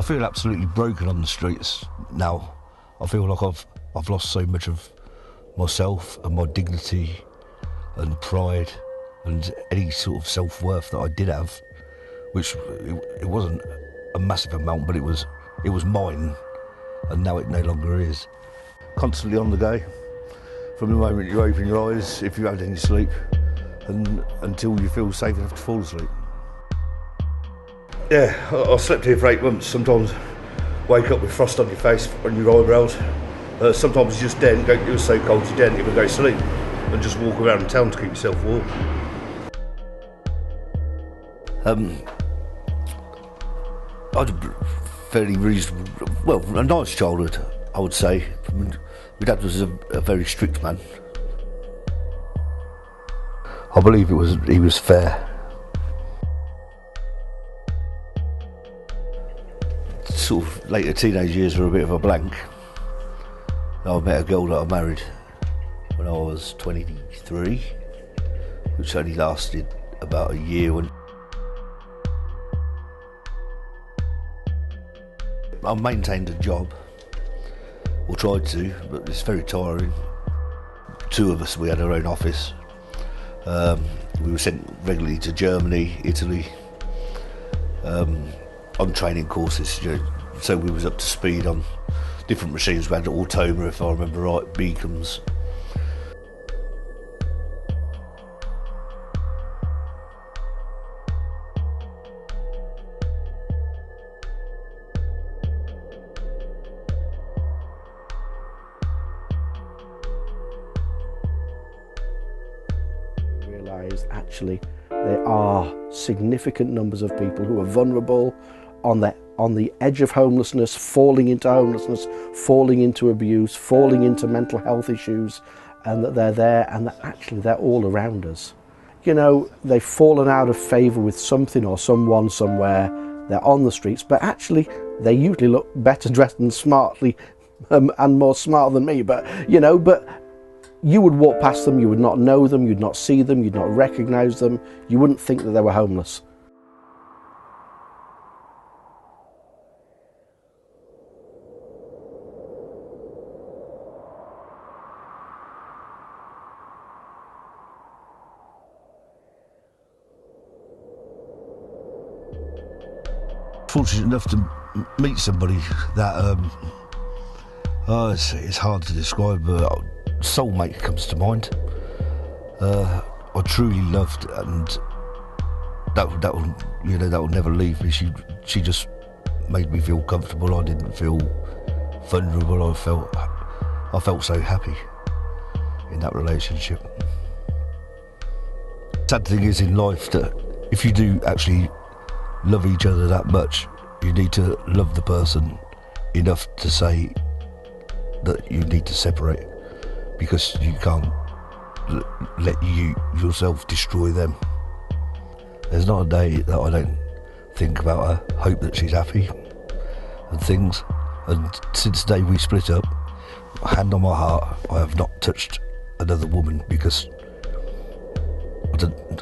feel absolutely broken on the streets now. I feel like I've lost so much of myself and my dignity and pride and any sort of self-worth that I did have, which it wasn't a massive amount, but it was mine, and now it no longer is. Constantly on the go, from the moment you open your eyes, if you had any sleep, and until you feel safe enough to fall asleep. Yeah, I slept here for 8 months. Sometimes wake up with frost on your face, on your eyebrows. Sometimes you just daren't go, it was so cold you daren't even go to sleep and just walk around town to keep yourself warm. I had a fairly reasonable, well, a nice childhood, I would say. My dad was a very strict man. I believe he was fair. Sort of later teenage years were a bit of a blank. I met a girl that I married when I was 23, which only lasted about a year. I maintained a job, or tried to, but it's very tiring. Two of us, we had our own office. We were sent regularly to Germany, Italy, on training courses, so we was up to speed on different machines. We had Automa, if I remember right, Beacons. Realise actually there are significant numbers of people who are vulnerable, on the edge of homelessness, falling into homelessness, falling into abuse, falling into mental health issues, and that they're there and that actually they're all around us. You know, they've fallen out of favour with something or someone somewhere, they're on the streets, but actually they usually look better dressed and smartly and more smart than me, but you would walk past them, you would not know them, you'd not see them, you'd not recognise them, you wouldn't think that they were homeless. Fortunate enough to meet somebody that, it's hard to describe, but soulmate comes to mind. I truly loved, and that will never leave me. She just made me feel comfortable. I didn't feel vulnerable. I felt so happy in that relationship. Sad thing is in life that if you do actually love each other that much, you need to love the person enough to say that you need to separate, because you can't let yourself destroy them. There's not a day that I don't think about her, hope that she's happy and things. And since the day we split up, hand on my heart, I have not touched another woman, because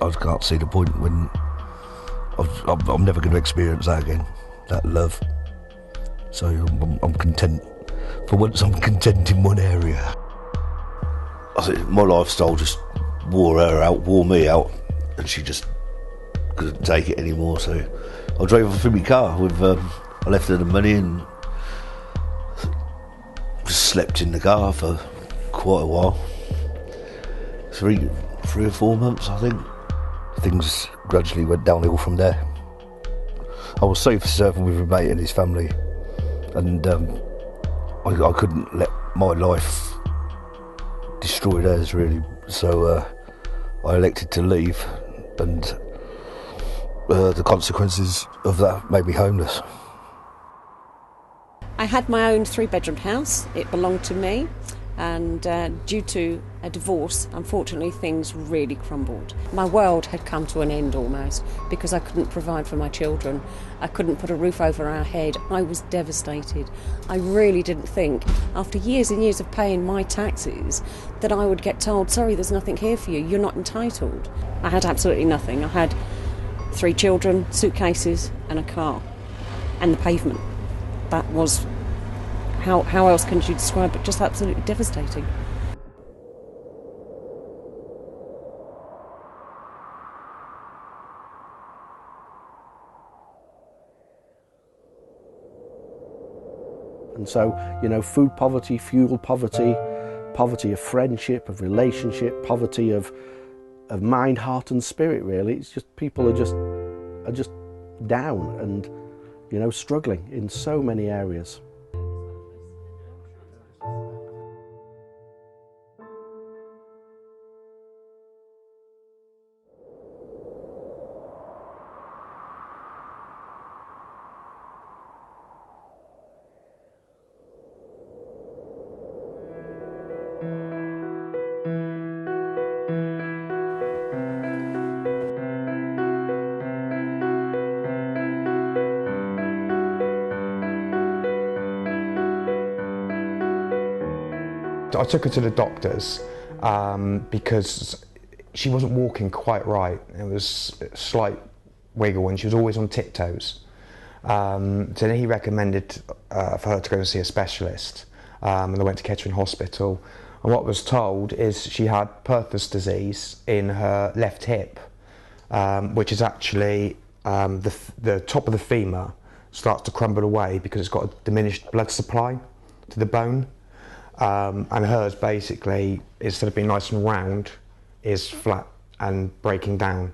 I can't see the point when I'm never going to experience that again, that love. So I'm content. For once I'm content in one area. I think my lifestyle just wore me out, and she just couldn't take it anymore. So I drove off in my car with, I left her the money and just slept in the car for quite a while. 3 or 4 months, I think. Things gradually went downhill from there. I was safe serving with my mate and his family, and I couldn't let my life destroy theirs, really. So I elected to leave, and the consequences of that made me homeless. I had my own 3-bedroom house. It belonged to me, and due to a divorce, unfortunately things really crumbled. My world had come to an end almost, because I couldn't provide for my children. I couldn't put a roof over our head. I was devastated. I really didn't think, after years and years of paying my taxes, that I would get told, sorry, there's nothing here for you, you're not entitled. I had absolutely nothing. I had 3 children, suitcases and a car, and the pavement. that was, how else can you describe it, just absolutely devastating. And so, you know, food poverty, fuel poverty, poverty of friendship, of relationship, poverty of mind, heart and spirit, really. It's just, people are just down and, you know, struggling in so many areas. I took her to the doctors because she wasn't walking quite right. There was a slight wiggle and she was always on tiptoes. So then he recommended for her to go and see a specialist, and I went to Kettering Hospital. And what was told is she had Perthes disease in her left hip, which is actually the top of the femur starts to crumble away because it's got a diminished blood supply to the bone. And hers basically, instead of being nice and round, is flat and breaking down.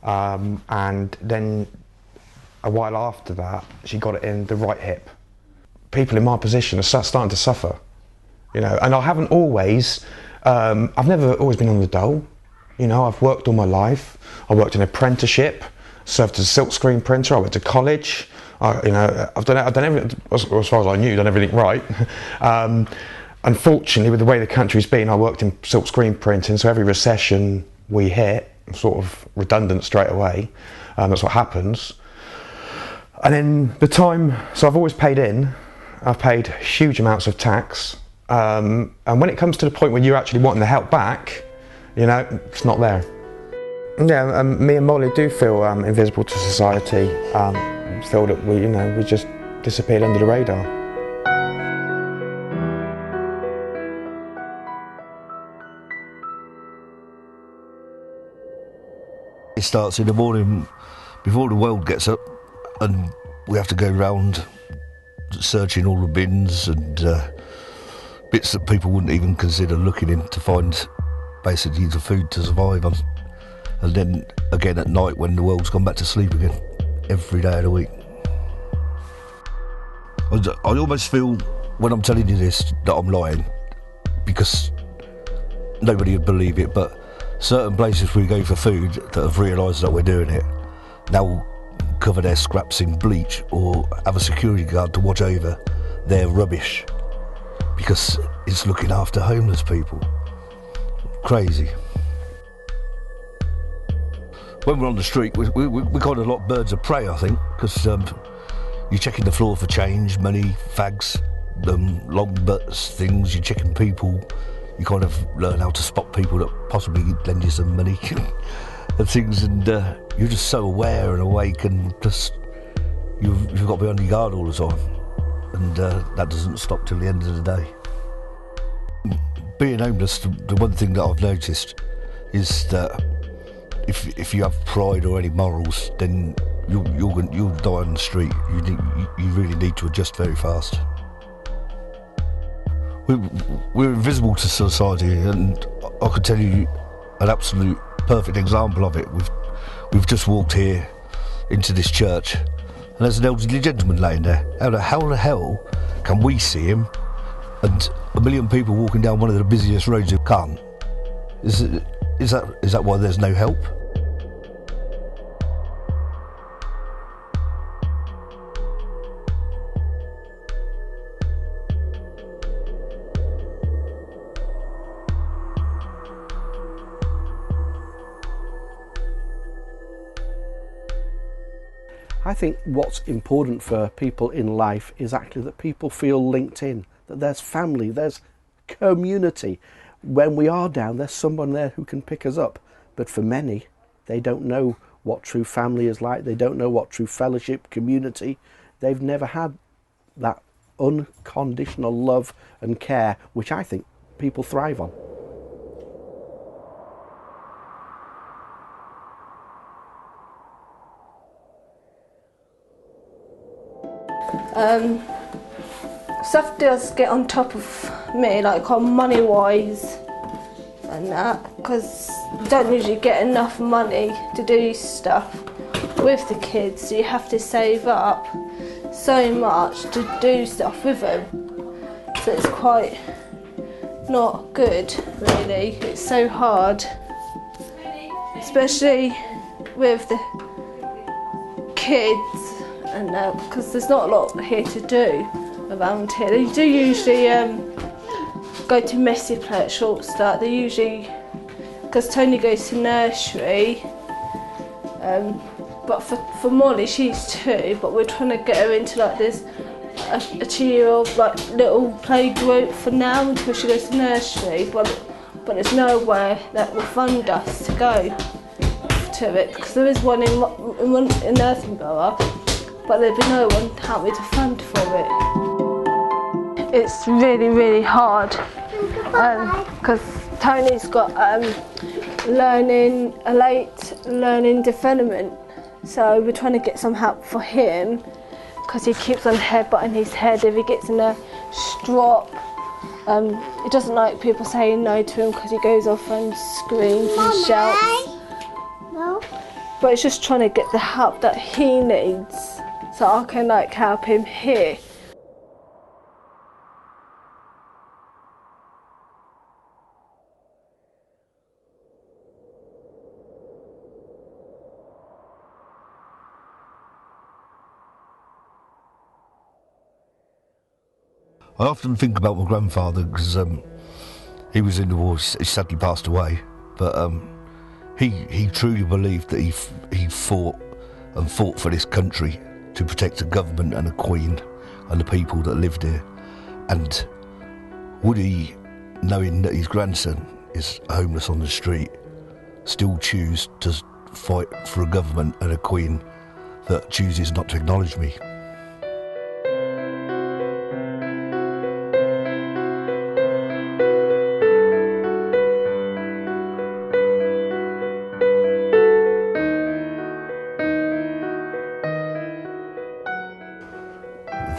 And then a while after that, she got it in the right hip. People in my position are starting to suffer, you know, and I haven't always, I've never always been on the dole. You know, I've worked all my life. I worked in an apprenticeship, served as a silkscreen printer, I went to college. You know, I've done everything, as far as I knew, done everything right. Unfortunately, with the way the country's been, I worked in silkscreen printing, so every recession we hit, I'm sort of redundant straight away. That's what happens. And then the time, so I've always paid in. I've paid huge amounts of tax. And when it comes to the point where you're actually wanting the help back, you know, it's not there. Yeah, me and Molly do feel invisible to society. Feel that we just disappeared under the radar. It starts in the morning before the world gets up, and we have to go round searching all the bins and bits that people wouldn't even consider looking in to find basically the food to survive on. And then again at night when the world's gone back to sleep again, every day of the week. I almost feel when I'm telling you this that I'm lying, because nobody would believe it, but certain places we go for food that have realised that we're doing it now cover their scraps in bleach or have a security guard to watch over their rubbish because it's looking after homeless people. Crazy. When we're on the street, we kind of like birds of prey, I think, because you're checking the floor for change, money, fags, long butts, things, you're checking people. You kind of learn how to spot people that possibly lend you some money and things, and you're just so aware and awake, and just you've got to be on your guard all the time, and that doesn't stop till the end of the day. Being homeless, the one thing that I've noticed is that if you have pride or any morals, then you'll die on the street. You really need to adjust very fast. We're invisible to society, and I could tell you an absolute perfect example of it. We've just walked here into this church, and there's an elderly gentleman laying there. How the hell can we see him, and a million people walking down one of the busiest roads who can't? Is that why there's no help? I think what's important for people in life is actually that people feel linked in, that there's family, there's community. When we are down, there's someone there who can pick us up. But for many, they don't know what true family is like. They don't know what true fellowship, community. They've never had that unconditional love and care, which I think people thrive on. Stuff does get on top of me, like on money wise and that, because you don't usually get enough money to do stuff with the kids, so you have to save up so much to do stuff with them, so it's quite not good really. It's so hard, especially with the kids, and because there's not a lot here to do around here. They do usually go to Messy Play at Short Start. They usually, because Tony goes to nursery, but for Molly, she's 2, but we're trying to get her into like this a 2-year-old like little play group for now until she goes to nursery, but there's nowhere that will fund us to go to it, because there is one in Northamptonshire, but there'd be no one helping to fund for it. It's really, really hard because Tony's got a late learning development, so we're trying to get some help for him because he keeps on headbutting his head if he gets in a strop. He doesn't like people saying no to him because he goes off and screams and shouts. No. But it's just trying to get the help that he needs so I can like help him here. I often think about my grandfather because he was in the war. He sadly passed away, but he truly believed that he fought for this country to protect the government and the Queen and the people that lived here. And would he, knowing that his grandson is homeless on the street, still choose to fight for a government and a Queen that chooses not to acknowledge me?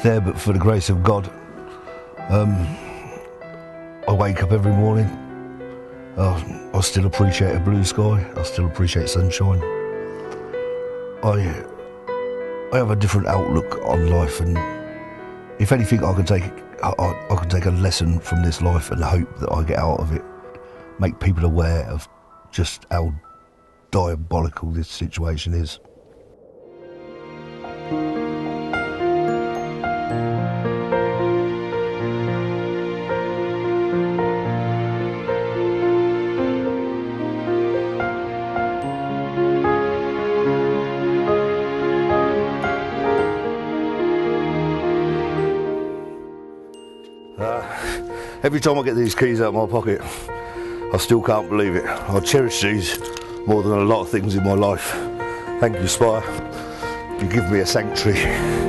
There, but for the grace of God, I wake up every morning. I still appreciate a blue sky. I still appreciate sunshine. I have a different outlook on life, and if anything, I can take a lesson from this life and hope that I get out of it. Make people aware of just how diabolical this situation is. Every time I get these keys out of my pocket, I still can't believe it. I cherish these more than a lot of things in my life. Thank you, Spire. You give me a sanctuary.